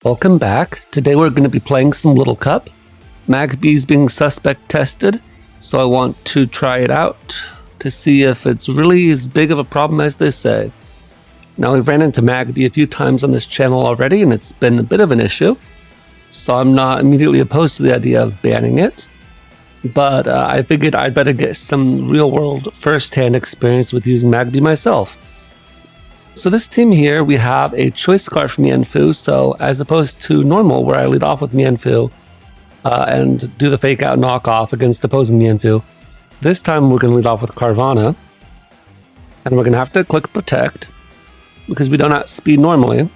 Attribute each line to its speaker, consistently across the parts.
Speaker 1: Welcome back. Today we're going to be playing some Little Cup. Magby's being suspect tested, so I want to try it out to see if it's really as big of a problem as they say. Now, we ran into Magby a few times on this channel already, and it's been a bit of an issue, so I'm not immediately opposed to the idea of banning it. But I figured I'd better get some real-world first-hand experience with using Magby myself. So this team here, we have a choice scarf Mienfoo, so as opposed to normal where I lead off with Mienfoo and do the fake out knockoff against opposing Mienfoo, this time we're going to lead off with Carvanha, and we're going to have to click protect because we don't outspeed normally.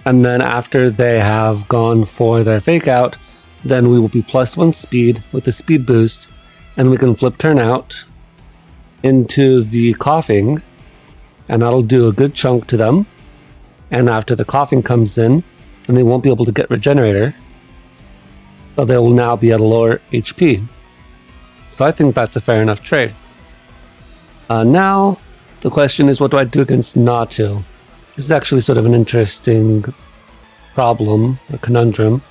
Speaker 1: And then after they have gone for their fake out, then we will be +1 speed with the speed boost, and we can flip turn out into the coughing, and that'll do a good chunk to them. And after the coughing comes in, then they won't be able to get regenerator, so they will now be at a lower HP. So I think that's a fair enough trade. Now the question is, what do I do against Natu? This is actually sort of an interesting problem or conundrum.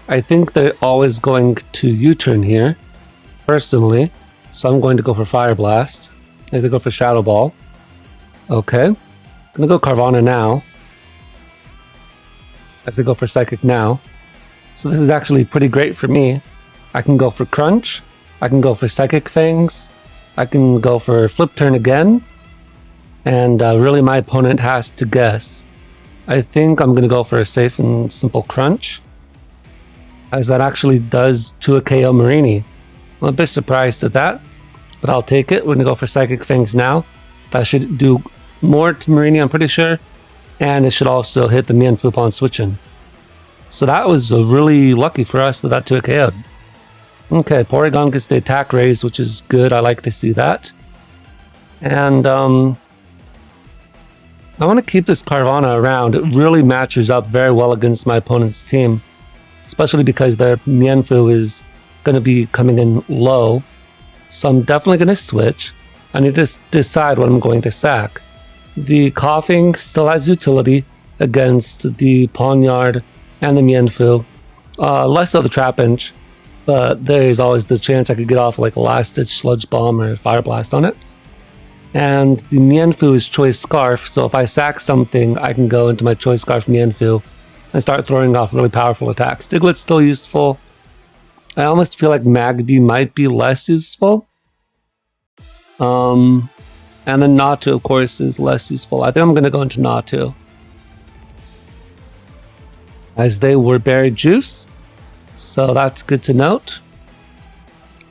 Speaker 1: I think they're always going to U-turn here personally, so I'm going to go for Fire Blast as they go for Shadow Ball. Okay, I'm gonna go Carvanha now as I go for Psychic now. So this is actually pretty great for me. I can go for Crunch, I can go for Psychic Fangs, I can go for Flip Turn again, and really my opponent has to guess. I think I'm gonna go for a safe and simple Crunch, as that actually does to a KO Marini. I'm a bit surprised at that, but I'll take it. We're gonna go for Psychic Fangs now. That should do more to Marini, I'm pretty sure, and it should also hit the Mienfoo upon switching. So that was really lucky for us that 2 KO'd. Okay, Porygon gets the attack raise, which is good. I like to see that. And I want to keep this Carvanha around. It really matches up very well against my opponent's team, especially because their Mienfoo is going to be coming in low. So I'm definitely going to switch. I need to decide what I'm going to sack. The coughing still has utility against the Pawniard and the Mienfoo. Less so the Trapinch, but there is always the chance I could get off like a Last Ditch Sludge Bomb or Fire Blast on it. And the Mienfoo is Choice Scarf, so if I sack something, I can go into my Choice Scarf Mienfoo and start throwing off really powerful attacks. Diglett's still useful. I almost feel like Magby might be less useful. And then Natu, of course, is less useful. I think I'm going to go into Natu, as they were Berry Juice, so that's good to note.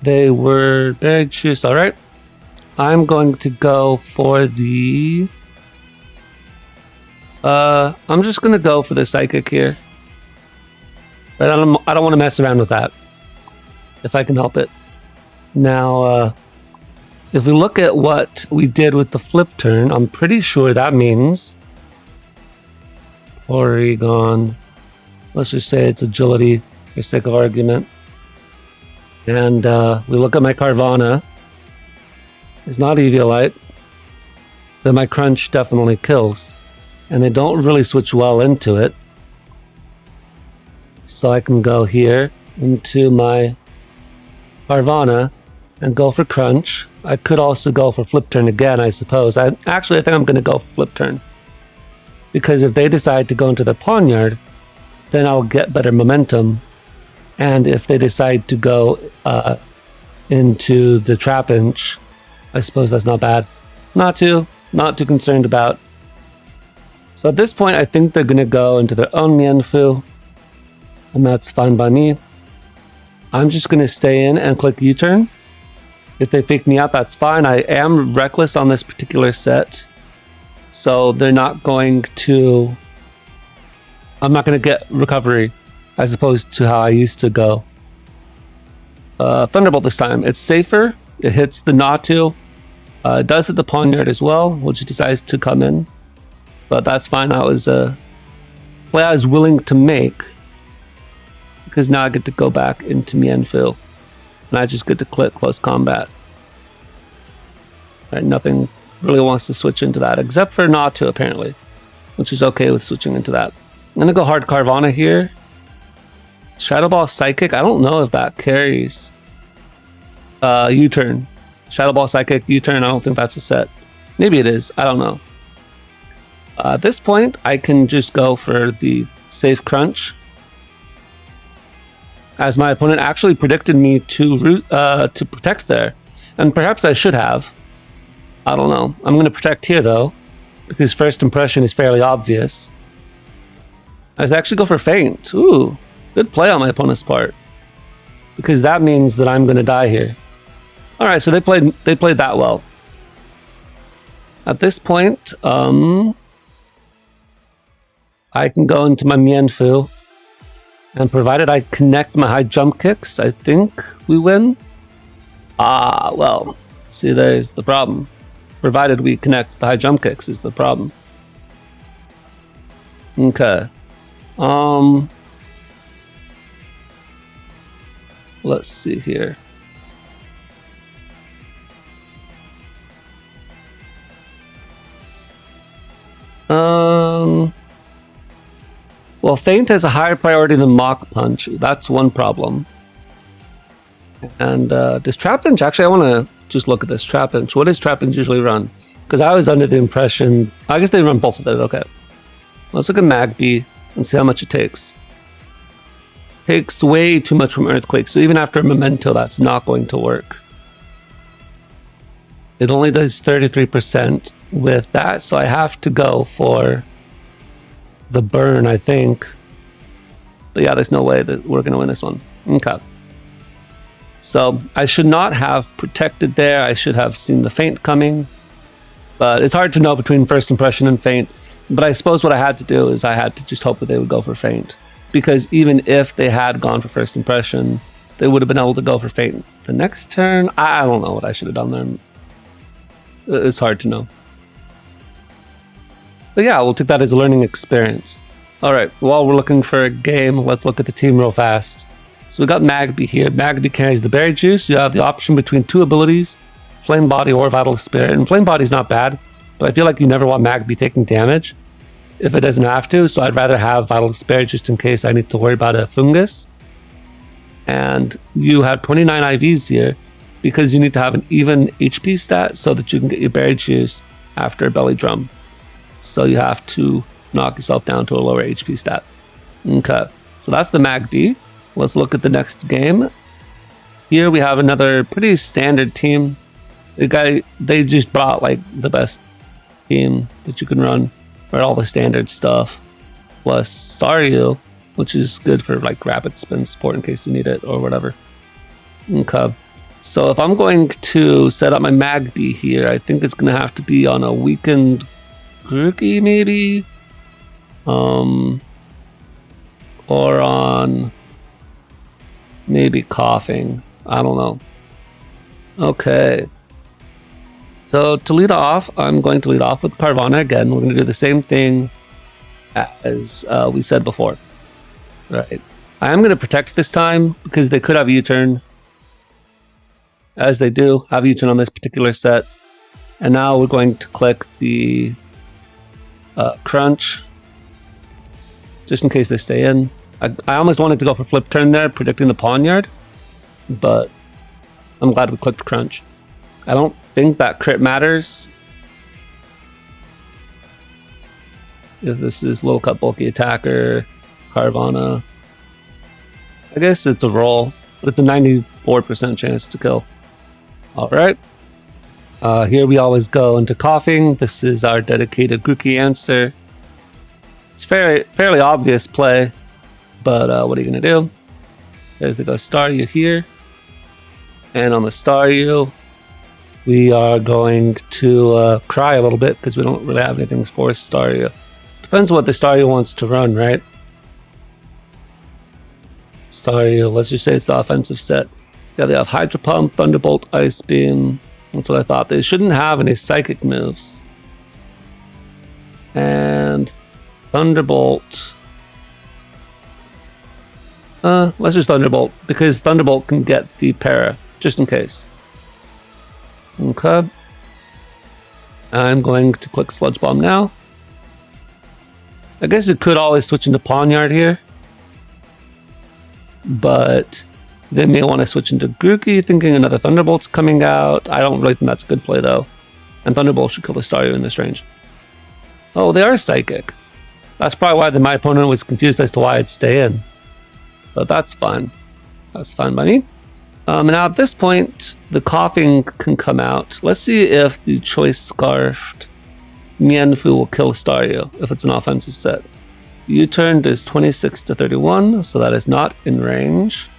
Speaker 1: They were Berry Juice, alright. I'm going to go for the... I'm just going to go for the Psychic here. But I don't want to mess around with that, if I can help it. Now, if we look at what we did with the flip turn, I'm pretty sure that means Porygon, let's just say it's agility for sake of argument. And we look at my Carvanha, it's not Eviolite, then my Crunch definitely kills. And they don't really switch well into it. So I can go here into my Carvanha and go for Crunch. I could also go for Flip Turn again, I suppose. I think I'm going to go for Flip Turn, because if they decide to go into the Pawniard, then I'll get better momentum. And if they decide to go into the Trapinch, I suppose that's not bad. Not too concerned about. So at this point, I think they're going to go into their own Mienfoo, and that's fine by me. I'm just going to stay in and click U-turn. If they fake me out, that's fine. I am reckless on this particular set, so they're not going to... I'm not going to get recovery, as opposed to how I used to go. Thunderbolt this time. It's safer. It hits the Natu. It does hit the Pawniard as well, which decides to come in. But that's fine. That was a play I was willing to make, because now I get to go back into Mienfoo. And I just get to click close combat. Right, nothing really wants to switch into that, except for Natu apparently, which is okay with switching into that. I'm gonna go hard Carvana here. Shadow Ball Psychic, I don't know if that carries. U-turn. Shadow Ball Psychic, U-turn, I don't think that's a set. Maybe it is, I don't know. At this point, I can just go for the safe crunch, as my opponent actually predicted me to protect there. And perhaps I should have. I don't know. I'm going to protect here, though, because first impression is fairly obvious. I actually go for feint. Ooh, good play on my opponent's part, because that means that I'm going to die here. All right, so they played that well. At this point, I can go into my Mienfu, and provided I connect my high jump kicks, I think we win. Well, see, there's the problem. Provided we connect the high jump kicks is the problem. Okay. Let's see here. Well, feint has a higher priority than Mach Punch. That's one problem. And this Trapinch, actually, I want to just look at this Trapinch. What does Trapinch usually run? Because I was under the impression, I guess they run both of it. Okay. Let's look at Magby and see how much it takes. Takes way too much from Earthquake, so even after a Memento, that's not going to work. It only does 33% with that, so I have to go for the burn, I think. But yeah, there's no way that we're going to win this one. Okay. So I should not have protected there. I should have seen the feint coming. But it's hard to know between first impression and feint. But I suppose what I had to do is I had to just hope that they would go for feint. Because even if they had gone for first impression, they would have been able to go for feint the next turn. I don't know what I should have done there. It's hard to know. But yeah, we'll take that as a learning experience. Alright, while we're looking for a game, let's look at the team real fast. So we got Magby here. Magby carries the Berry Juice. You have the option between two abilities, Flame Body or Vital Spirit. And Flame Body's not bad, but I feel like you never want Magby taking damage if it doesn't have to, so I'd rather have Vital Spirit just in case I need to worry about a fungus. And you have 29 IVs here because you need to have an even HP stat so that you can get your Berry Juice after a Belly Drum. So you have to knock yourself down to a lower HP stat. Okay, so that's the Magby. Let's look at the next game. Here we have another pretty standard team. They just brought like the best team that you can run for all the standard stuff. Plus Staryu, which is good for like rapid spin support in case you need it or whatever. Okay, so if I'm going to set up my Magby here, I think it's going to have to be on a weakened Grookey maybe? Or on maybe Coughing. I don't know. Okay. So to lead off, I'm going to lead off with Carvana again. We're going to do the same thing as we said before. Right. I am going to protect this time because they could have U-turn. As they do have U-turn on this particular set. And now we're going to click the Crunch. Just in case they stay in. I almost wanted to go for Flip Turn there, predicting the Pawnyard. But I'm glad we clicked Crunch. I don't think that crit matters. If this is Little Cut Bulky Attacker, Carvana. I guess it's a roll, but it's a 94% chance to kill. Alright. Here we always go into Coughing. This is our dedicated Grookey answer. It's fairly obvious play, but what are you going to do? There's the Staryu here. And on the Staryu, we are going to cry a little bit because we don't really have anything for Staryu. Depends what the Staryu wants to run, right? Staryu, let's just say it's the offensive set. Yeah, they have Hydro Pump, Thunderbolt, Ice Beam. That's what I thought. They shouldn't have any Psychic moves. And Thunderbolt. Let's just Thunderbolt, because Thunderbolt can get the para, just in case. Okay. I'm going to click Sludge Bomb now. I guess you could always switch into Pawnyard here. But they may want to switch into Grookey, thinking another Thunderbolt's coming out. I don't really think that's a good play, though. And Thunderbolt should kill the Staryu in this range. Oh, they are Psychic. That's probably why my opponent was confused as to why I'd stay in. But that's fine. That's fine by me. Now at this point, the Coughing can come out. Let's see if the Choice Scarfed Mienfoo will kill Staryu if it's an offensive set. U-turn is 26 to 31, so that is not in range.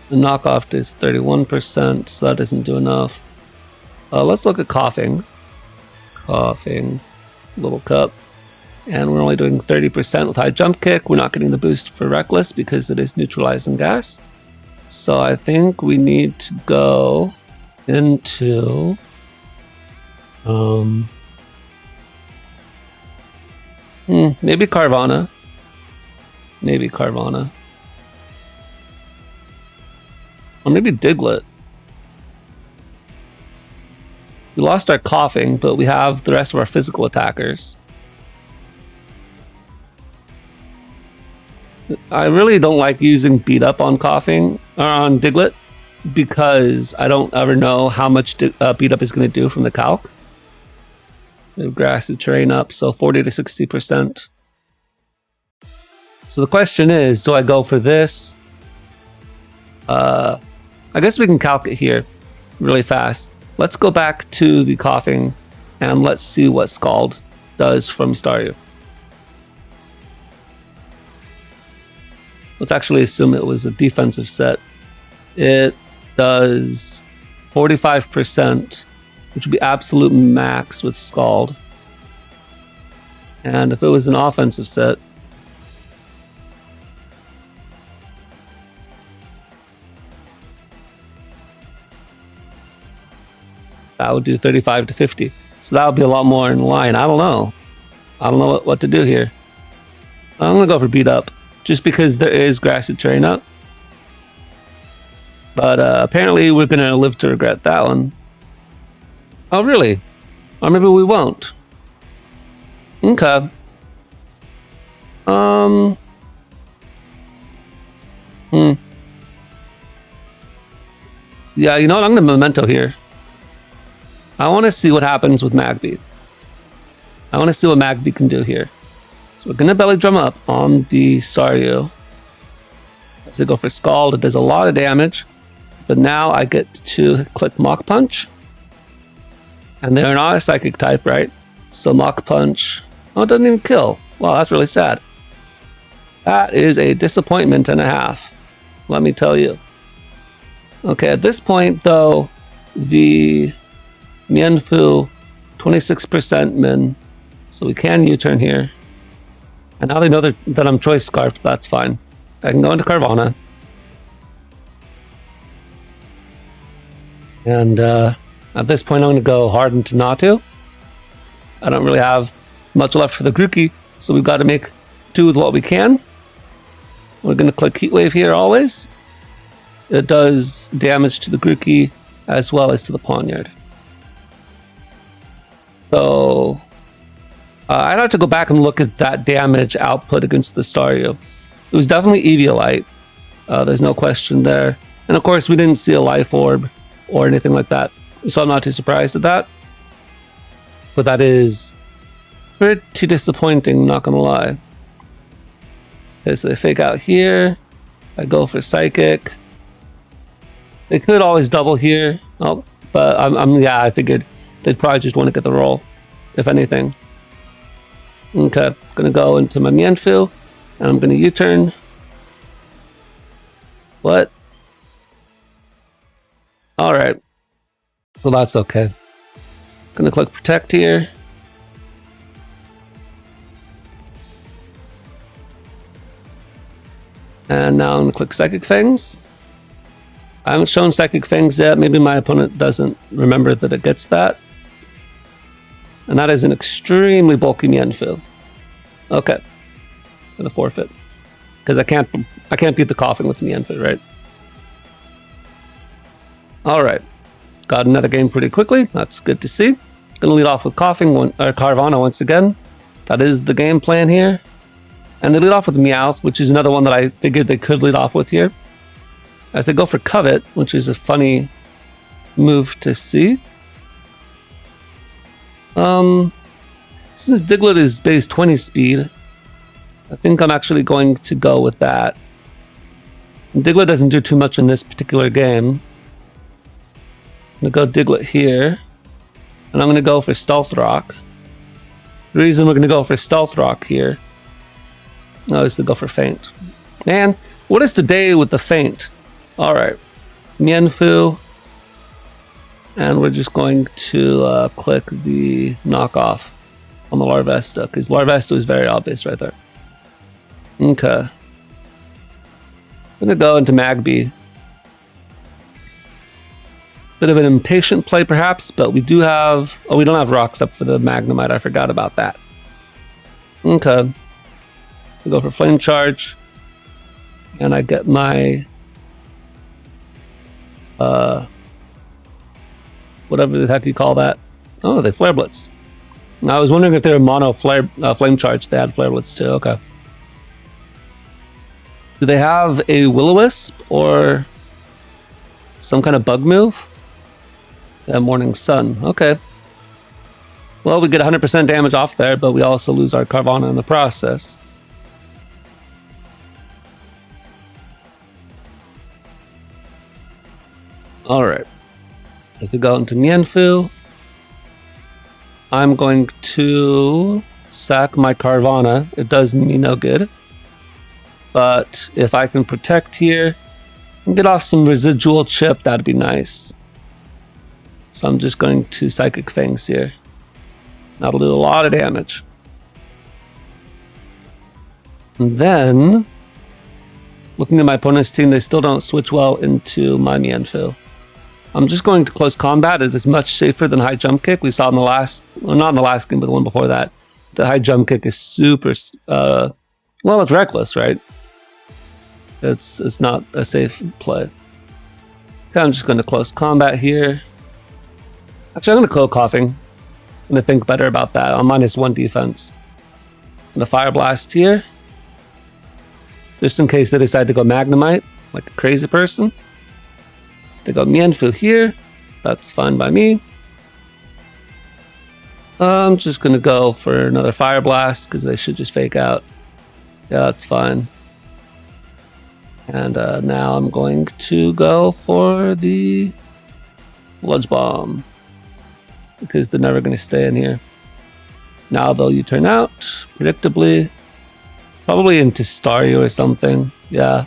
Speaker 1: The knockoff is 31%, so that doesn't do enough. Let's look at Coughing. Coughing, Little Cup. And we're only doing 30% with High Jump Kick. We're not getting the boost for Reckless because it is neutralizing gas. So I think we need to go into... maybe Carvana. Maybe Carvana. Or maybe Diglett. We lost our Coughing, but we have the rest of our physical attackers. I really don't like using Beat Up on Coughing, or on Diglett, because I don't ever know how much Beat Up is going to do from the calc. We have grassy terrain up, so 40 to 60%. So the question is, do I go for this? I guess we can calc it here really fast. Let's go back to the Coughing and let's see what Scald does from Staryu. Let's actually assume it was a defensive set. It does 45%, which would be absolute max with Scald. And if it was an offensive set, that would do 35 to 50. So that would be a lot more in line. I don't know. I don't know what to do here. I'm going to go for Beat Up, just because there is grassy terrain up. But apparently we're going to live to regret that one. Oh, really? Or maybe we won't. Okay. Yeah, you know what? I'm going to Memento here. I want to see what happens with Magby. I want to see what Magby can do here. So we're going to Belly Drum up on the Staryu. As I go for Scald, it does a lot of damage. But now I get to click Mach Punch. And they're not a Psychic type, right? So Mach Punch... Oh, it doesn't even kill. Wow, that's really sad. That is a disappointment and a half. Let me tell you. Okay, at this point, though, the Mienfoo, 26% min. So we can U-turn here. And now they know that I'm Choice Scarfed. That's fine. I can go into Carvana. And at this point, I'm going to go hard into Natu. I don't really have much left for the Grookey, so we've got to make do with what we can. We're going to click Heat Wave here always. It does damage to the Grookey as well as to the Pawnyard. So I'd have to go back and look at that damage output against the Staryu. It was definitely Eviolite. There's no question there. And of course, we didn't see a Life Orb or anything like that, so I'm not too surprised at that. But that is pretty disappointing, not gonna lie. Okay, so they fake out here. I go for Psychic. They could always double here. Oh, but yeah, I figured they'd probably just want to get the roll, if anything. Okay, gonna go into my Mienfoo, and I'm gonna U-turn. What? Alright. So that's okay. Gonna click Protect here. And now I'm gonna click Psychic Fangs. I haven't shown Psychic Fangs yet. Maybe my opponent doesn't remember that it gets that. And that is an extremely bulky Mienfoo. Okay. Gonna forfeit. Because I can't beat the Coughing with Mienfoo, right? Alright. Got another game pretty quickly. That's good to see. Gonna lead off with Coughing, or Carvana once again. That is the game plan here. And they lead off with Meowth, which is another one that I figured they could lead off with here. As they go for Covet, which is a funny move to see. Since Diglett is base 20 speed, I think I'm actually going to go with that. Diglett doesn't do too much in this particular game. I'm going to go Diglett here. And I'm going to go for Stealth Rock. The reason we're going to go for Stealth Rock here is to go for Feint. Man, what is today with the Feint? Alright. Mienfoo. And we're just going to click the knockoff on the Larvesta, because Larvesta is very obvious right there. Okay. I'm going to go into Magby. Bit of an impatient play perhaps, but we do have... Oh, we don't have rocks up for the Magnemite. I forgot about that. Okay. We go for Flame Charge. And I get my... whatever the heck you call that. Oh, they Flare Blitz. I was wondering if they were mono Flame Charge. They had Flare Blitz too. Okay. Do they have a Will-O-Wisp or some kind of bug move? Yeah, Morning Sun. Okay. Well, we get 100% damage off there, but we also lose our Carvanha in the process. Alright. As they go into Mienfoo, I'm going to sack my Carvanha. It does me no good. But if I can protect here and get off some residual chip, that'd be nice. So I'm just going to Psychic Fangs here. That'll do a lot of damage. And then, looking at my opponent's team, they still don't switch well into my Mienfoo. I'm just going to close combat. It is much safer than high jump kick. We saw in the last, well, not in the last game, but the one before that. The high jump kick is super, well, it's reckless, right? It's not a safe play. Okay, I'm just going to close combat here. Actually, I'm going to go Coughing. I'm going to think better about that. I'm -1 defense. And a Fire Blast here. Just in case they decide to go Magnemite, like a crazy person. They go Mienfoo here. That's fine by me. I'm just going to go for another Fire Blast, because they should just fake out. Yeah, that's fine. And now I'm going to go for the Sludge Bomb, because they're never going to stay in here. Now they'll U-turn out, predictably. Probably into Staryu or something. Yeah.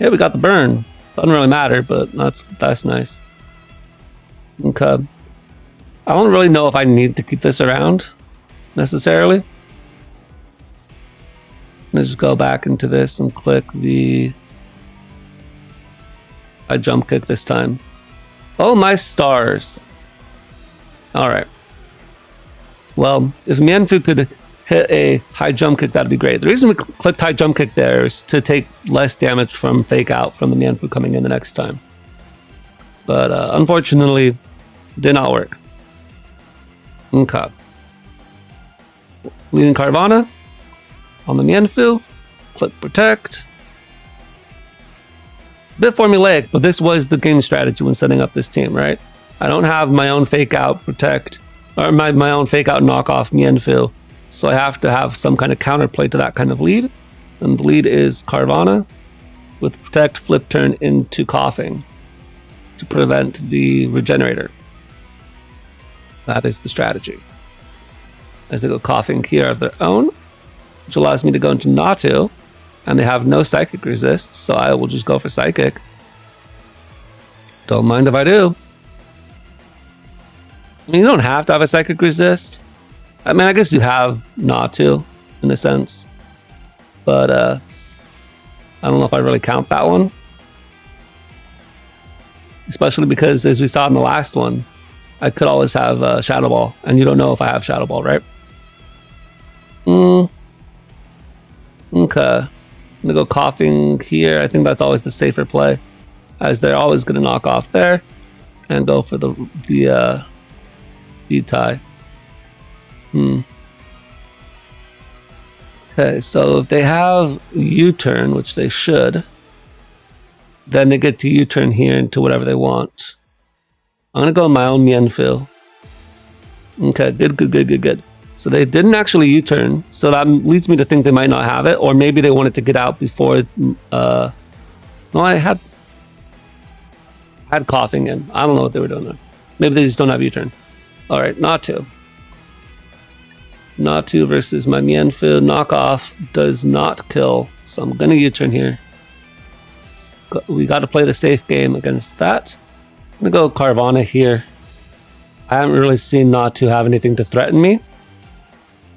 Speaker 1: Yeah, we got the burn. Doesn't really matter, but that's nice. Okay. I don't really know if I need to keep this around, necessarily. Let's just go back into this and click the... I jump kick this time. Oh my stars. Alright. Well, if Mienfoo could hit a high jump kick, that'd be great. The reason we clicked high jump kick there is to take less damage from fake out from the Mienfoo coming in the next time. But unfortunately, did not work. Okay. Leading Carvanha on the Mienfoo. Click Protect. A bit formulaic, but this was the game strategy when setting up this team, right? I don't have my own fake out Protect, or my own fake out knockoff Mienfoo. So I have to have some kind of counterplay to that kind of lead. And the lead is Carvanha with Protect, Flip Turn into Coughing to prevent the Regenerator. That is the strategy. As they go Coughing here of their own, which allows me to go into Natu, and they have no Psychic resist, so I will just go for Psychic. Don't mind if I do. I mean, you don't have to have a Psychic resist. I mean, I guess you have Natu, in a sense. But, I don't know if I really count that one. Especially because, as we saw in the last one, I could always have Shadow Ball, and you don't know if I have Shadow Ball, right? Okay. I'm going to go Coughing here. I think that's always the safer play, as they're always going to knock off there and go for the Speed Tie. Okay, so if they have U-turn, which they should, then they get to U-turn here into whatever they want. I'm gonna go my own Mienfil. Okay, good. So they didn't actually U-turn, so that leads me to think they might not have it, or maybe they wanted to get out before. No, I had coughing in. I don't know what they were doing there. Maybe they just don't have U-turn. All right, Natu. Natu versus my Mienfil. Knockoff does not kill, so I'm gonna U-turn here. We got to play the safe game against that. I'm gonna go Carvana here. I haven't really seen Natu have anything to threaten me,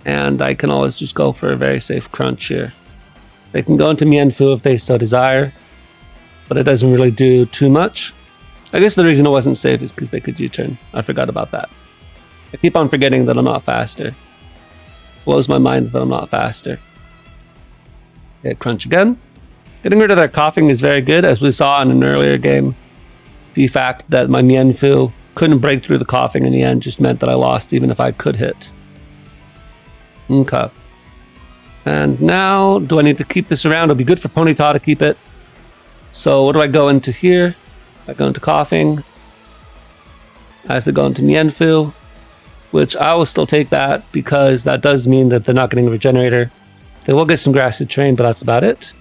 Speaker 1: and I can always just go for a very safe crunch here. They can go into Mienfil if they so desire, but it doesn't really do too much. I guess the reason it wasn't safe is because they could U-turn. I forgot about that. I keep on forgetting that I'm not faster. Blows my mind that I'm not faster. Okay, crunch again. Getting rid of their coughing is very good, as we saw in an earlier game. The fact that my Mienfil couldn't break through the coughing in the end just meant that I lost even if I could hit. Okay. And now, do I need to keep this around? It'll be good for Ponyta to keep it. So what do I go into here? I go into coughing. As they go into Mienfil, which I will still take that because that does mean that they're not getting a regenerator. They will get some grassy terrain, but that's about it.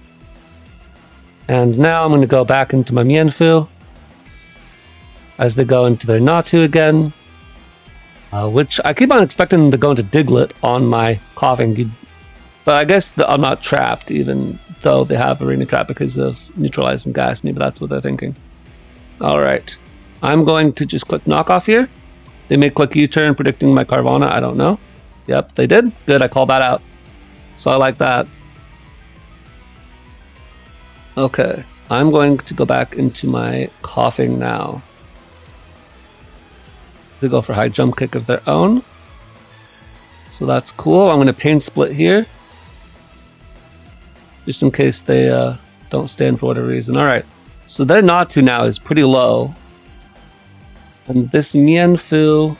Speaker 1: And now I'm going to go back into my Mienfil as they go into their Natu again, which I keep on expecting them to go into Diglett on my coughing, but I guess I'm not trapped even though they have Arena Trap because of neutralizing gas. Maybe that's what they're thinking. All right, I'm going to just click knockoff here. They may click U-turn predicting my Carvana. I don't know. Yep, they did. Good, I called that out. So I like that. Okay, I'm going to go back into my coughing now. They go for high jump kick of their own. So that's cool. I'm going to pain split here. Just in case they don't stand for whatever reason. Alright, so their Natu now is pretty low. And this Mienfil...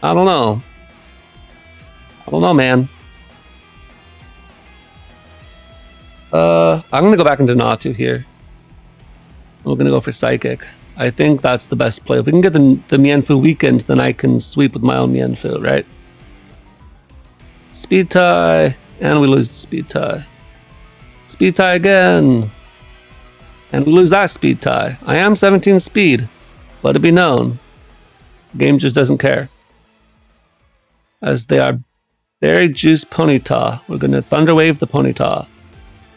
Speaker 1: I don't know. Man. I'm going to go back into Natu here. We're going to go for Psychic. I think that's the best play. If we can get the Mienfil weakened, then I can sweep with my own Mienfil, right? Speed tie. And we lose the speed tie. Speed tie again. And we lose that speed tie. I am 17 speed. Let it be known. The game just doesn't care. As they are very juiced Ponyta. We're going to Thunder Wave the Ponyta.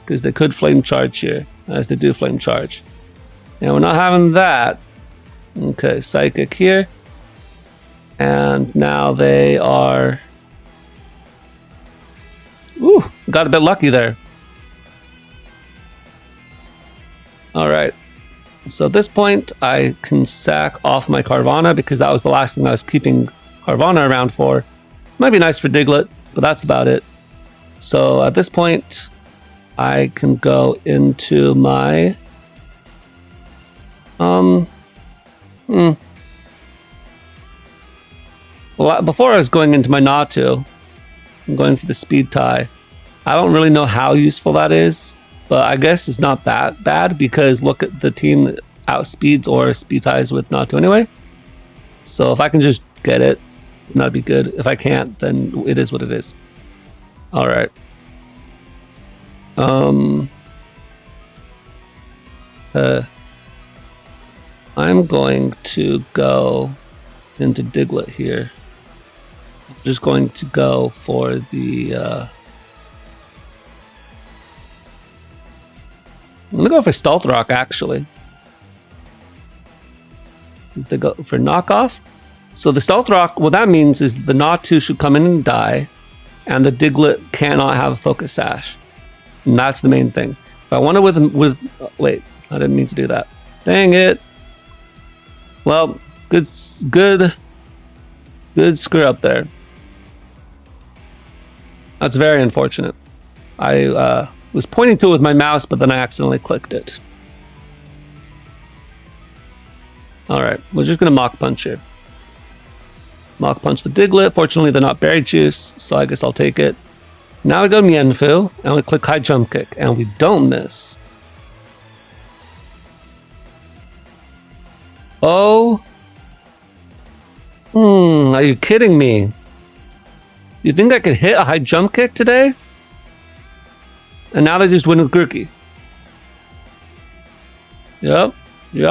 Speaker 1: Because they could Flame Charge here. As they do Flame Charge. And we're not having that. Okay, Psychic here. And now they are... Ooh, got a bit lucky there. Alright. So at this point, I can sack off my Carvana because that was the last thing I was keeping Carvana around for. Might be nice for Diglett, but that's about it. So at this point, I can go into my... Well, before I was going into my Natu, I'm going for the speed tie. I don't really know how useful that is, but I guess it's not that bad because look at the team that outspeeds or speed ties with Natu anyway. So if I can just get it, that'd be good. If I can't, then it is what it is. All right. I'm going to go into Diglett here. I'm just going to go for the... I'm going to go for Stealth Rock, actually. Is they go for knockoff? So the Stealth Rock, what that means is the Natu should come in and die, and the Diglett cannot have a Focus Sash. And that's the main thing. If I wanted with wait, I didn't mean to do that. Dang it. Well, good screw up there. That's very unfortunate. I was pointing to it with my mouse, but then I accidentally clicked it. Alright, we're just going to Mach Punch here. Mach Punch the Diglett. Fortunately, they're not Berry Juice, so I guess I'll take it. Now we go to Mienfoo, and we click High Jump Kick, and we don't miss. Oh. Are you kidding me? You think I could hit a High Jump Kick today? And now they just win with Grookey. Yep. We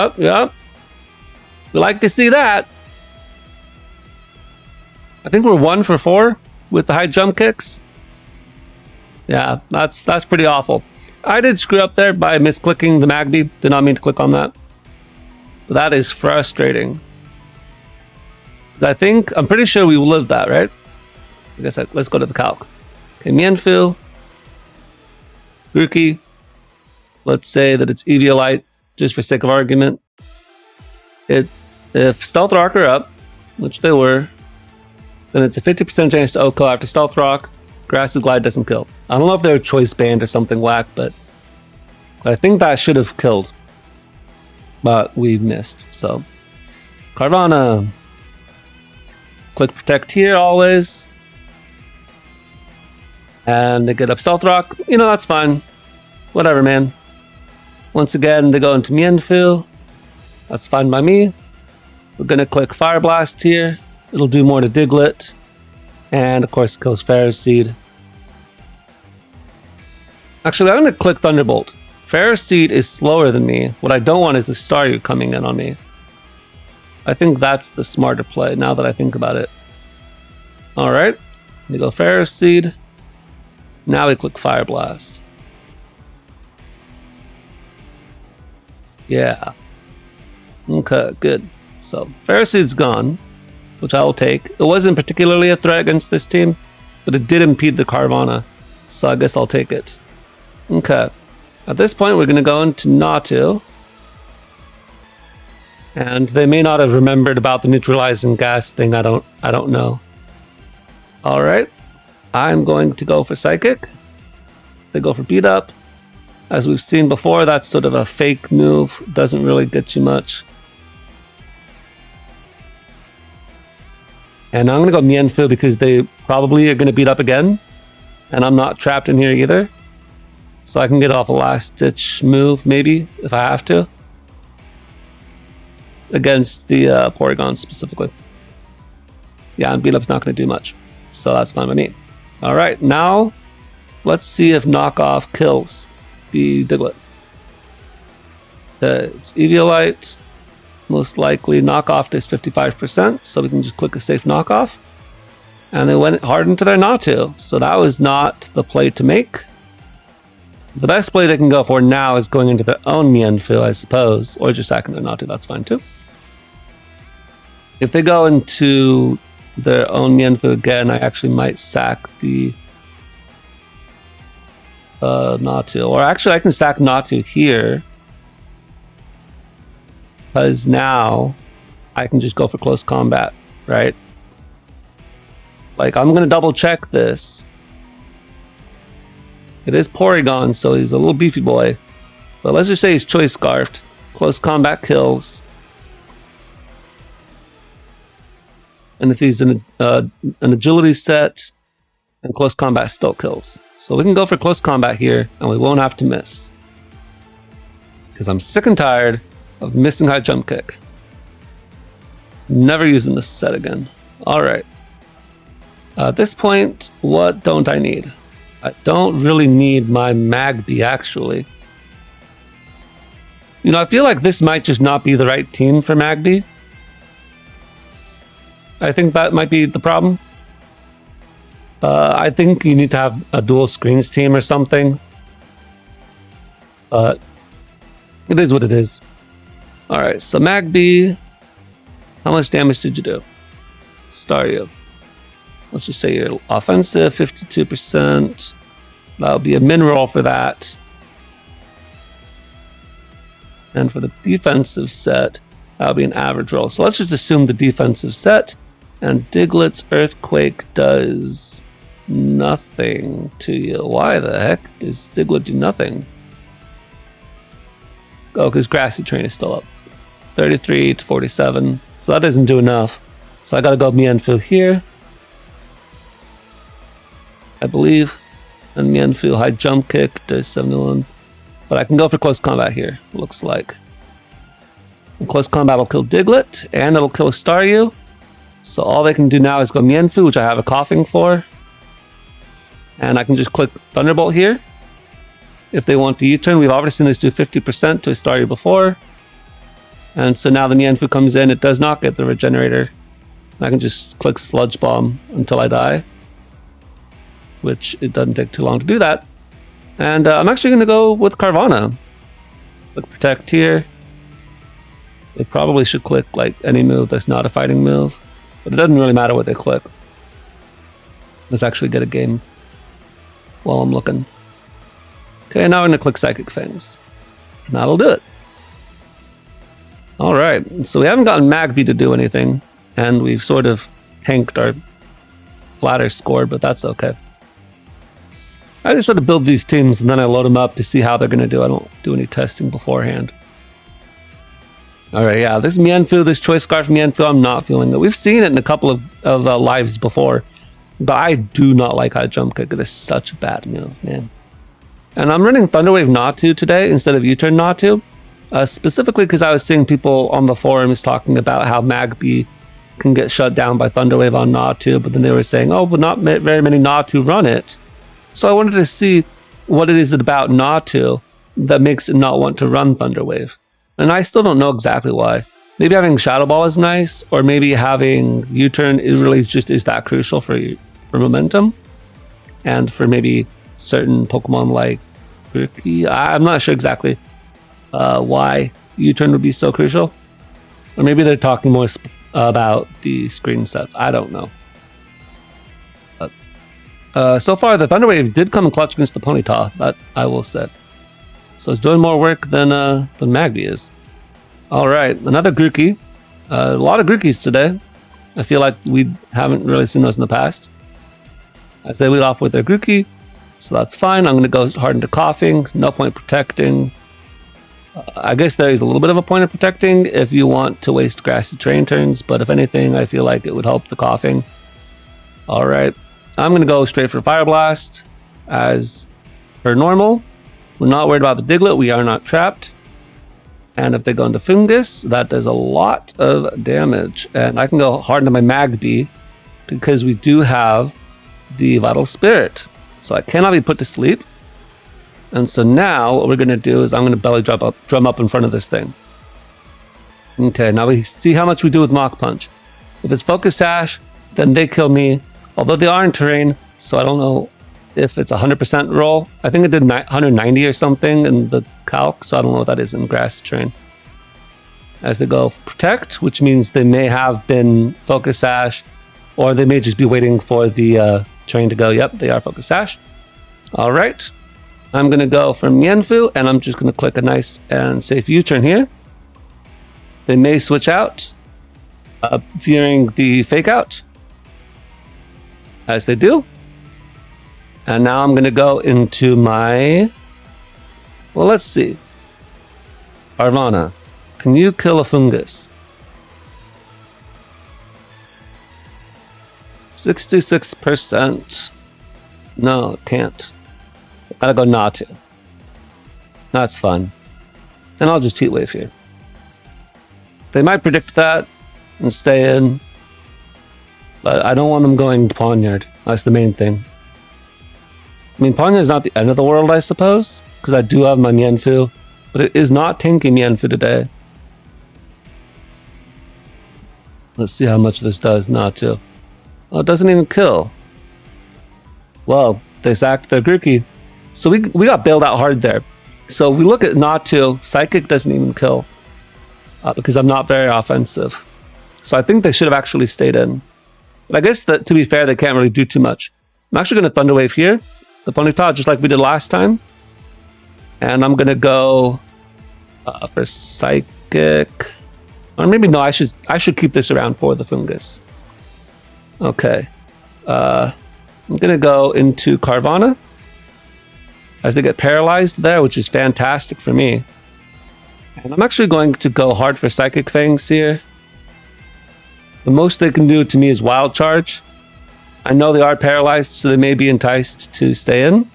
Speaker 1: like to see that. I think we're 1 for 4 with the high jump kicks. Yeah, that's pretty awful. I did screw up there by misclicking the Magby. Did not mean to click on that. But that is frustrating. I'm pretty sure we will live that, right? I guess let's go to the calc. Okay, Mienfoo. Grookey. Let's say that it's Eviolite, just for sake of argument. If Stealth Rock are up, which they were, then it's a 50% chance to OHKO after Stealth Rock. Grass's Glide doesn't kill. I don't know if they're choice banned or something whack, but I think that should have killed. But we missed, so. Carvanha. Click Protect here always. And they get up Stealth Rock. You know, that's fine. Whatever, man. Once again, they go into Mienfoo. That's fine by me. We're going to click Fire Blast here. It'll do more to Diglett. And, of course, it kills Ferris Seed. Actually, I'm going to click Thunderbolt. Ferris Seed is slower than me. What I don't want is the Staryu coming in on me. I think that's the smarter play, now that I think about it. Alright. We go Ferris Seed. Now we click Fire Blast. Yeah. Okay, good. So, Ferris Seed's gone, which I will take. It wasn't particularly a threat against this team, but it did impede the Carvanha, so I guess I'll take it. Okay. At this point, we're going to go into Natu. And they may not have remembered about the neutralizing gas thing, I don't know. Alright. I'm going to go for Psychic. They go for Beat Up. As we've seen before, that's sort of a fake move. Doesn't really get you much. And I'm going to go Mienfoo because they probably are going to beat up again. And I'm not trapped in here either. So I can get off a last ditch move, maybe, if I have to. Against the Porygon specifically. Yeah, and beat up's not going to do much. So that's fine by me. Alright, now let's see if Knockoff kills the Diglett. It's Eviolite. Most likely Knockoff is 55%, so we can just click a safe Knockoff. And they went hard into their Natu, so that was not the play to make. The best play they can go for now is going into their own Mienfoo, I suppose, or just sacking their Natu, that's fine too. If they go into their own Mienfoo again, I actually might sack the Natu. Or actually, I can sack Natu here. Because now I can just go for close combat, right? Like, I'm going to double check this. It is Porygon, so he's a little beefy boy. But let's just say he's Choice Scarfed. Close combat kills. And if he's an agility set, and close combat still kills. So we can go for close combat here, and we won't have to miss. Because I'm sick and tired of missing high jump kick. Never using this set again. Alright. At this point, what don't I need? I don't really need my Magby, actually. You know, I feel like this might just not be the right team for Magby. I think that might be the problem. I think you need to have a dual screens team or something. But it is what it is. Alright, so Magby, how much damage did you do? Staryu. Let's just say you're offensive, 52%. That'll be a min roll for that. And for the defensive set, that'll be an average roll. So let's just assume the defensive set. And Diglett's Earthquake does nothing to you. Why the heck does Diglett do nothing? Oh, because Grassy Train is still up. 33 to 47. So that doesn't do enough. So I gotta go Mienfu here, I believe. And Mienfu high jump kick to 71. But I can go for close combat here, looks like. And close combat will kill Diglett, and it'll kill Staryu. So all they can do now is go Mienfu, which I have a coughing for. And I can just click Thunderbolt here. If they want to U-turn, we've already seen this do 50% to a Staryu before. And so now the Mienfu comes in, it does not get the regenerator. I can just click Sludge Bomb until I die, which it doesn't take too long to do that. And I'm actually going to go with Carvanha. Click Protect here. They probably should click like any move that's not a fighting move, but it doesn't really matter what they click. Let's actually get a game while I'm looking. Okay, now I'm going to click Psychic Fangs, and that'll do it. Alright, so we haven't gotten Magby to do anything, and we've sort of tanked our ladder score, but that's okay. I just sort of build these teams and then I load them up to see how they're going to do. I don't do any testing beforehand. Alright, yeah, this Mienfu, this Choice Scarf Mienfu, I'm not feeling it. We've seen it in a couple of lives before, but I do not like High Jump Kick. It is such a bad move, man. And I'm running Thunderwave Natu today instead of U-Turn Natu, specifically because I was seeing people on the forums talking about how Magby can get shut down by Thunderwave on Natu, but then they were saying, oh, but not very many Natu run it. So I wanted to see what it is about Natu that makes it not want to run Thunderwave. And I still don't know exactly why. Maybe having Shadow Ball is nice, or maybe having U-Turn, it really just is that crucial for momentum. And for maybe certain Pokemon like Grookey. I'm not sure exactly why U-Turn would be so crucial. Or maybe they're talking more about the screen sets. I don't know. So far, the Thunderwave did come in clutch against the Ponyta, that I will say. So it's doing more work than Magby is. Alright, another Grookey. A lot of Grookeys today. I feel like we haven't really seen those in the past. As they lead off with their Grookey, so that's fine. I'm going to go hard into Coughing, no point protecting. I guess there is a little bit of a point of protecting if you want to waste Grassy Terrain turns, but if anything, I feel like it would help the Coughing. Alright. I'm going to go straight for Fire Blast as per normal. We're not worried about the Diglett. We are not trapped. And if they go into Fungus, that does a lot of damage. And I can go hard into my Magby because we do have the Vital Spirit. So I cannot be put to sleep. And so now what we're going to do is I'm going to belly drum up in front of this thing. Okay, now we see how much we do with Mach Punch. If it's Focus Sash, then they kill me. Although they are in terrain, so I don't know if it's 100% roll. I think it did 190 or something in the calc, so I don't know what that is in grass terrain. As they go Protect, which means they may have been Focus Sash, or they may just be waiting for the terrain to go. Yep, they are Focus Sash. Alright, I'm going to go for Mienfu, and I'm just going to click a nice and safe U-turn here. They may switch out, fearing the Fake Out. As they do. And now I'm going to go into my... Well, let's see. Carvanha, can you kill a Fungus? 66%. No, it can't. So I gotta go Natu. That's fun. And I'll just Heat Wave here. They might predict that and stay in. But I don't want them going Pawniard. That's the main thing. I mean, Pawniard is not the end of the world, I suppose, because I do have my Mienfu, but it is not tanky Mienfu today. Let's see how much this does. Natu. Oh, it doesn't even kill. Well, they sacked their Grookey. So we got bailed out hard there. So we look at Natu. Psychic doesn't even kill because I'm not very offensive. So I think they should have actually stayed in. But I guess that, to be fair, they can't really do too much. I'm actually going to Thunderwave here, the Ponyta, just like we did last time. And I'm going to go for Psychic. Or maybe no, I should keep this around for the Fungus. Okay. I'm going to go into Carvanha as they get paralyzed there, which is fantastic for me. And I'm actually going to go hard for Psychic Fangs here. The most they can do to me is wild charge. I know they are paralyzed, so they may be enticed to stay in.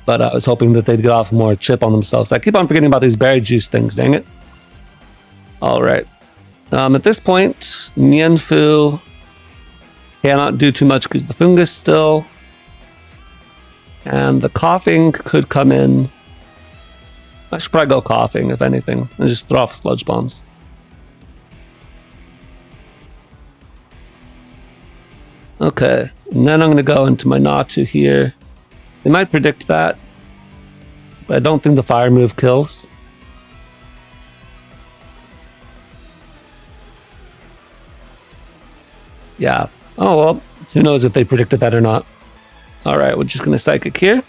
Speaker 1: But I was hoping that they'd get off more chip on themselves. I keep on forgetting about these berry juice things, dang it. Alright. At this point, Mienfu cannot do too much because the fungus still. And the coughing could come in. I should probably go coughing, if anything, and just throw off sludge bombs. Okay, and then I'm going to go into my Natu here. They might predict that, but I don't think the fire move kills. Yeah. Oh, well, who knows if they predicted that or not. Alright, we're just going to Psychic here.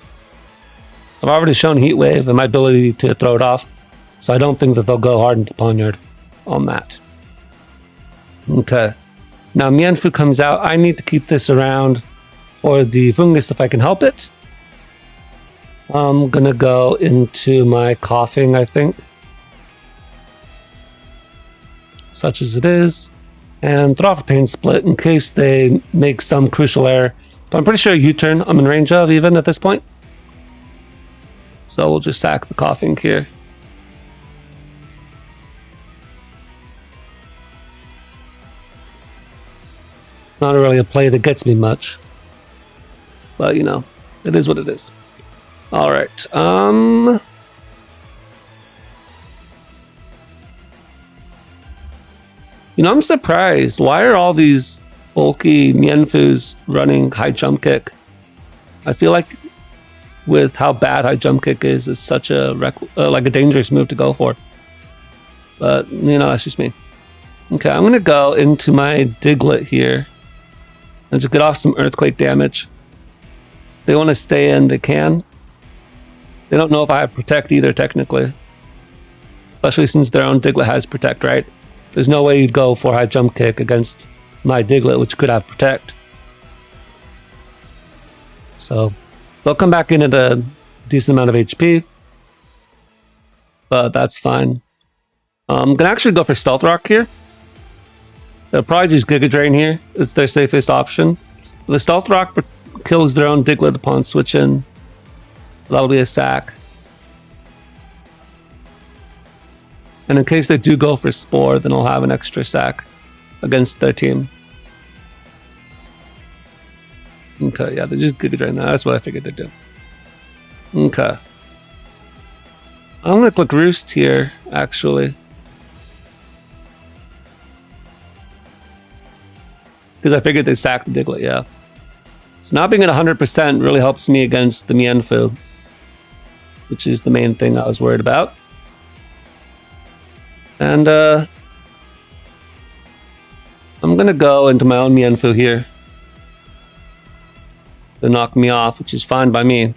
Speaker 1: I've already shown Heat Wave and my ability to throw it off, so I don't think that they'll go hard into Poniard on that. Okay. Now Mienfu comes out. I need to keep this around for the fungus if I can help it. I'm going to go into my coughing, I think. Such as it is. And throw off a Pain Split in case they make some crucial error. But I'm pretty sure U-turn I'm in range of even at this point. So we'll just sack the coughing here. It's not really a play that gets me much. But you know, it is what it is. Alright, you know, I'm surprised. Why are all these bulky Mienfus running high jump kick? I feel like with how bad high jump kick is, it's such a like a dangerous move to go for. But you know, that's just me. Okay, I'm gonna go into my Diglett here and just get off some earthquake damage. If they want to stay in, they can. They don't know if I have Protect either, technically. Especially since their own Diglett has Protect, right? There's no way you'd go for high jump kick against my Diglett, which could have Protect. So they'll come back in at a decent amount of HP. But that's fine. I'm going to actually go for Stealth Rock here. They'll probably just Giga Drain here. It's their safest option. The Stealth Rock kills their own Diglett upon switch in. So that'll be a sack. And in case they do go for Spore, then I'll have an extra sack against their team. Okay, yeah, they just Giga Drain that. That's what I figured they'd do. Okay. I'm going to click Roost here, actually. Because I figured they'd sack the Diglett, yeah. So not being at 100% really helps me against the Mienfu, which is the main thing I was worried about. And I'm going to go into my own Mienfu here. They knock me off, which is fine by me.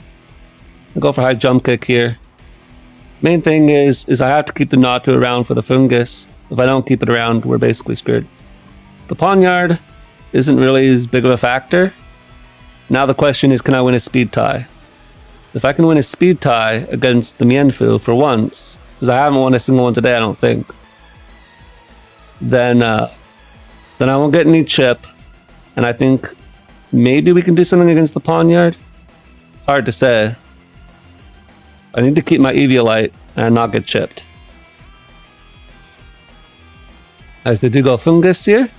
Speaker 1: I'll go for high jump kick here. Main thing is I have to keep the Natu around for the fungus. If I don't keep it around, we're basically screwed. The Poniard isn't really as big of a factor. Now the question is, can I win a speed tie? If I can win a speed tie against the Mienfu for once, because I haven't won a single one today, I don't think, then I won't get any chip, and I think maybe we can do something against the Poniard. It's hard to say. I need to keep my Eviolite and not get chipped. As they do go fungus here,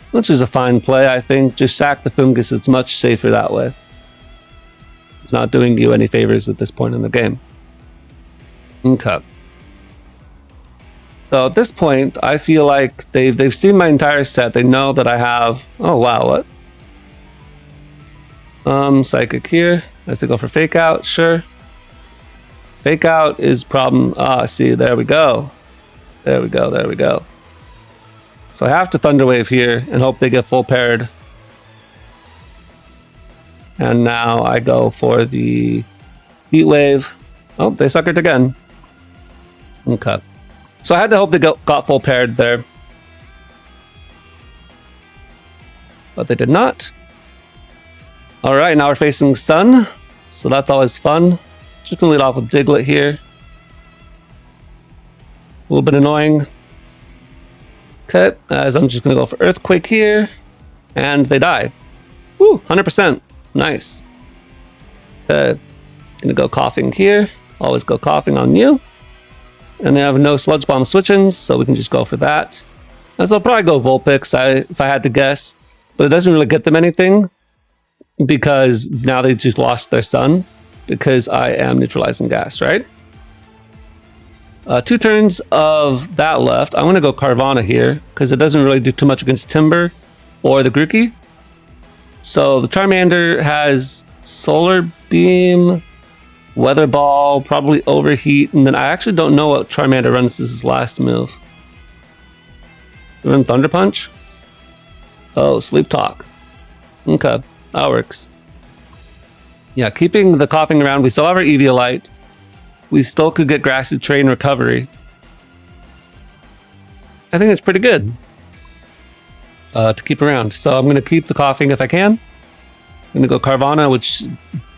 Speaker 1: which is a fine play, I think. Just sack the fungus, it's much safer that way. It's not doing you any favors at this point in the game. Okay. So at this point, I feel like they've seen my entire set. They know that I have... Oh, wow, what? Psychic here. As they go for Fake Out, sure. Fake Out is problem... Ah, see, there we go. There we go, there we go. So I have to Thunder Wave here and hope they get full paired. And now I go for the Heat Wave. Oh, they suckered again. Okay. So I had to hope they got full paired there. But they did not. Alright, now we're facing Sun. So that's always fun. Just gonna lead off with Diglett here. A little bit annoying. Okay, as I'm just gonna go for Earthquake here, and they die. Woo, 100%. Nice. Okay, gonna go Coughing here. Always go Coughing on you. And they have no Sludge Bomb switch-ins, so we can just go for that. And so I'll probably go Vulpix if I had to guess. But it doesn't really get them anything, because now they just lost their sun, because I am neutralizing gas, right? 2 turns of that left. I'm going to go Carvana here, because it doesn't really do too much against Timber or the Grookey. So the Charmander has Solar Beam, Weather Ball, probably Overheat, and then I actually don't know what Charmander runs as his last move. They run Thunder Punch? Oh, Sleep Talk. Okay, that works. Yeah, keeping the Coughing around, we still have our Eviolite. We still could get Grassy Train Recovery. I think it's pretty good to keep around. So I'm going to keep the Coughing if I can. I'm going to go Carvana, which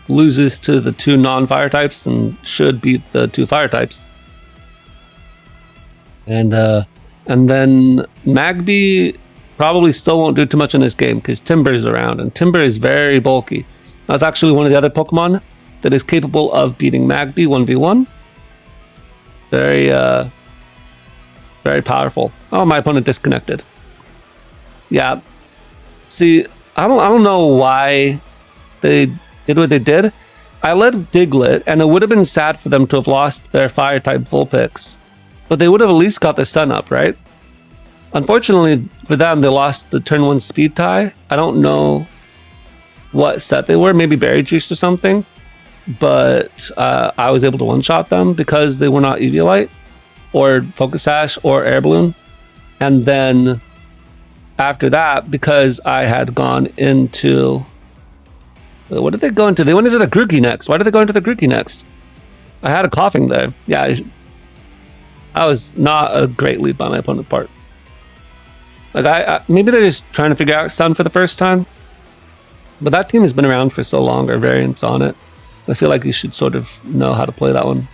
Speaker 1: loses to the 2 non-fire types and should beat the 2 fire types. And then Magby probably still won't do too much in this game because Timber is around, and Timber is very bulky. That's actually one of the other Pokemon that is capable of beating Magby 1v1. Very, very powerful. Oh, my opponent disconnected. Yeah. See, I don't know why they did what they did. I led Diglett, and it would have been sad for them to have lost their Fire-type Vulpix. But they would have at least got the Sun up, right? Unfortunately for them, they lost the turn 1 speed tie. I don't know what set they were, maybe Berry Juice or something. But I was able to one-shot them because they were not Eviolite, or Focus Sash, or Air Balloon. And then after that, because I had gone into... What did they go into? They went into the Grookey next. Why did they go into the Grookey next? I had a Coughing there. Yeah, I was not a great lead by my opponent's part. Like, maybe they're just trying to figure out Sun for the first time. But that team has been around for so long, or variants on it. I feel like you should sort of know how to play that one.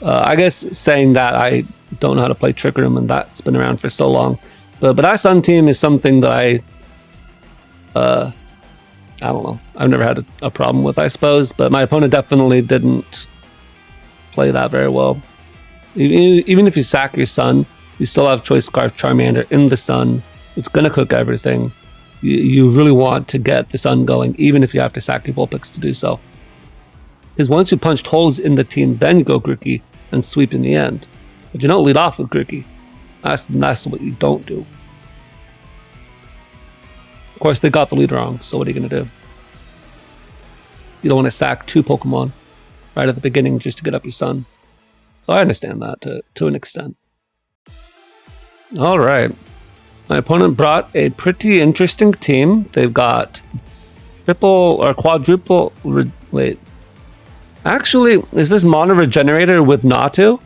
Speaker 1: I guess saying that, I don't know how to play Trick Room, and that's been around for so long. But that Sun team is something that I don't know. I've never had a problem with, I suppose. But my opponent definitely didn't play that very well. Even if you sack your Sun, you still have Choice Scarf Charmander in the Sun. It's going to cook everything. You really want to get the Sun going, even if you have to sack your Vulpix to do so. Because once you punched holes in the team, then you go Grookey and sweep in the end. But you don't lead off with Grookey. That's what you don't do. Of course, they got the lead wrong, so what are you going to do? You don't want to sack 2 Pokemon right at the beginning just to get up your Sun. So I understand that to an extent. Alright. My opponent brought a pretty interesting team. They've got triple or quadruple... Wait. Actually, is this Mono Regenerator with Natu?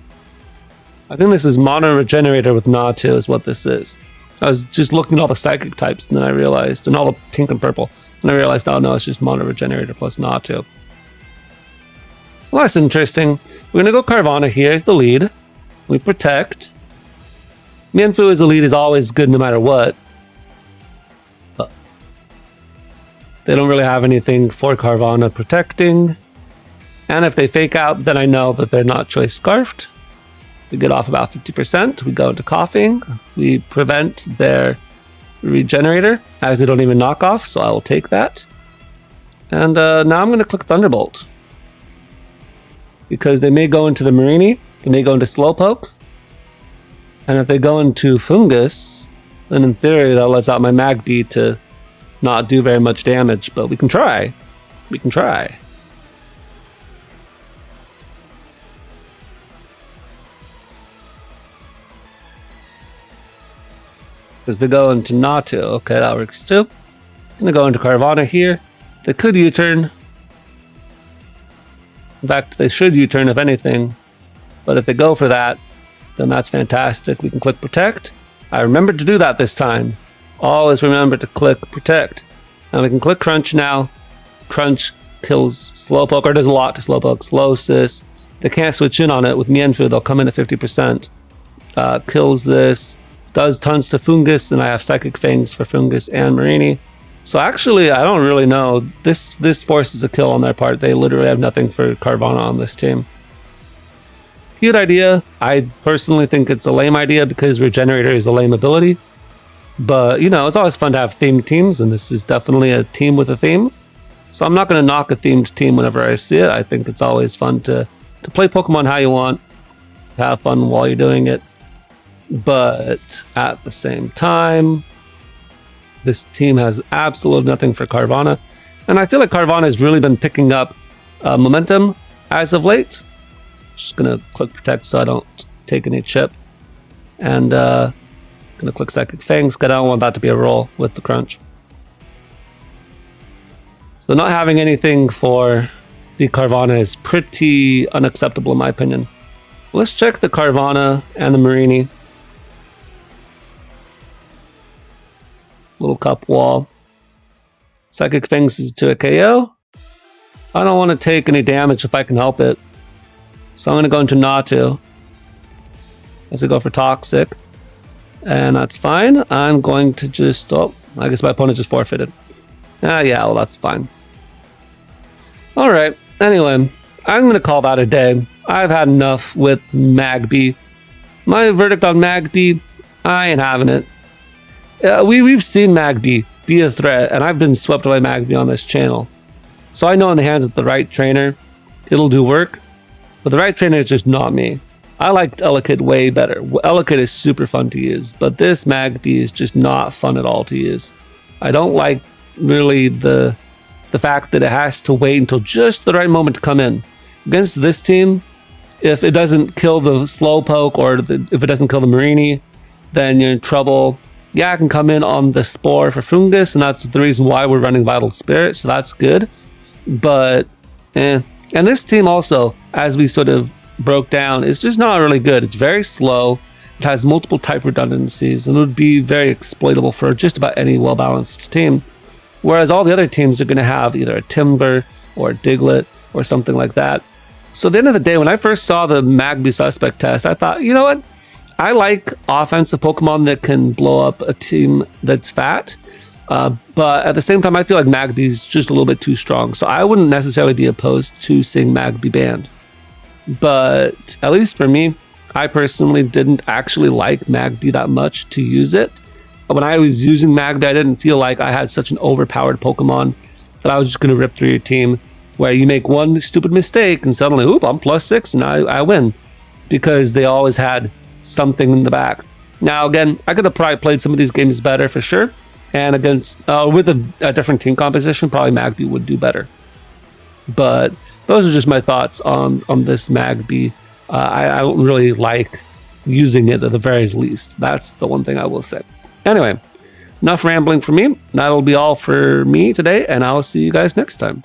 Speaker 1: I think this is Mono Regenerator with Natu is what this is. I was just looking at all the Psychic types, and then I realized, and all the pink and purple, and I realized, oh no, it's just Mono Regenerator plus Natu. Well, that's interesting. We're going to go Carvana here as the lead. We protect. Mienfoo as the lead is always good no matter what. But they don't really have anything for Carvana protecting. And if they fake out, then I know that they're not Choice Scarfed. We get off about 50%. We go into Coughing. We prevent their Regenerator, as they don't even knock off, so I will take that. And now I'm going to click Thunderbolt. Because they may go into the Marini, they may go into Slowpoke. And if they go into Fungus, then in theory that lets out my Magby to not do very much damage, but we can try. We can try. Because they go into Natu. Okay, that works too. I'm going to go into Carvana here. They could U-turn. In fact, they should U-turn if anything. But if they go for that, then that's fantastic. We can click Protect. I remembered to do that this time. Always remember to click Protect. And we can click Crunch now. Crunch kills Slowpoke, or does a lot to Slowpoke. Slowsis. They can't switch in on it. With Mienfoo, they'll come in at 50%. Kills this. Does tons to Fungus, and I have Psychic Fangs for Fungus and Marini. So actually, I don't really know. This forces a kill on their part. They literally have nothing for Carvanha on this team. Cute idea. I personally think it's a lame idea because Regenerator is a lame ability. But, you know, it's always fun to have themed teams, and this is definitely a team with a theme. So I'm not going to knock a themed team whenever I see it. I think it's always fun to play Pokemon how you want, have fun while you're doing it. But at the same time, this team has absolutely nothing for Carvanha. And I feel like Carvanha has really been picking up momentum as of late. Just going to click Protect so I don't take any chip. And going to click Psychic Fangs because I don't want that to be a roll with the Crunch. So not having anything for the Carvanha is pretty unacceptable in my opinion. Let's check the Carvanha and the Marini. Little cup wall. Psychic Fangs is to a KO. I don't want to take any damage if I can help it. So I'm going to go into Natu. As I go for Toxic. And that's fine. I'm going to just... Oh, I guess my opponent just forfeited. Yeah, well, that's fine. Alright, anyway, I'm going to call that a day. I've had enough with Magby. My verdict on Magby, I ain't having it. We've seen Magby be a threat, and I've been swept by Magby on this channel. So I know in the hands of the right trainer, it'll do work. But the right trainer is just not me. I liked Elekid way better. Elekid is super fun to use, but this Magby is just not fun at all to use. I don't like really the fact that it has to wait until just the right moment to come in. Against this team, if it doesn't kill the Slowpoke or if it doesn't kill the Marini, then you're in trouble. Yeah, I can come in on the Spore for Fungus, and that's the reason why we're running Vital Spirit, so that's good. But, And this team also, as we sort of broke down, is just not really good. It's very slow. It has multiple type redundancies, and it would be very exploitable for just about any well-balanced team. Whereas all the other teams are going to have either a Timber or a Diglett or something like that. So at the end of the day, when I first saw the Magby suspect test, I thought, you know what? I like offensive Pokemon that can blow up a team that's fat. But at the same time, I feel like Magby is just a little bit too strong. So I wouldn't necessarily be opposed to seeing Magby banned. But at least for me, I personally didn't actually like Magby that much to use it. When I was using Magby, I didn't feel like I had such an overpowered Pokemon that I was just going to rip through your team, where you make one stupid mistake and suddenly, oop, I'm +6 and I win. Because they always had something in the back. Now again, I could have probably played some of these games better for sure. And against with a different team composition, probably Magby would do better. But those are just my thoughts on this Magby. I don't really like using it at the very least. That's the one thing I will say. Anyway, enough rambling from me. That'll be all for me today, and I'll see you guys next time.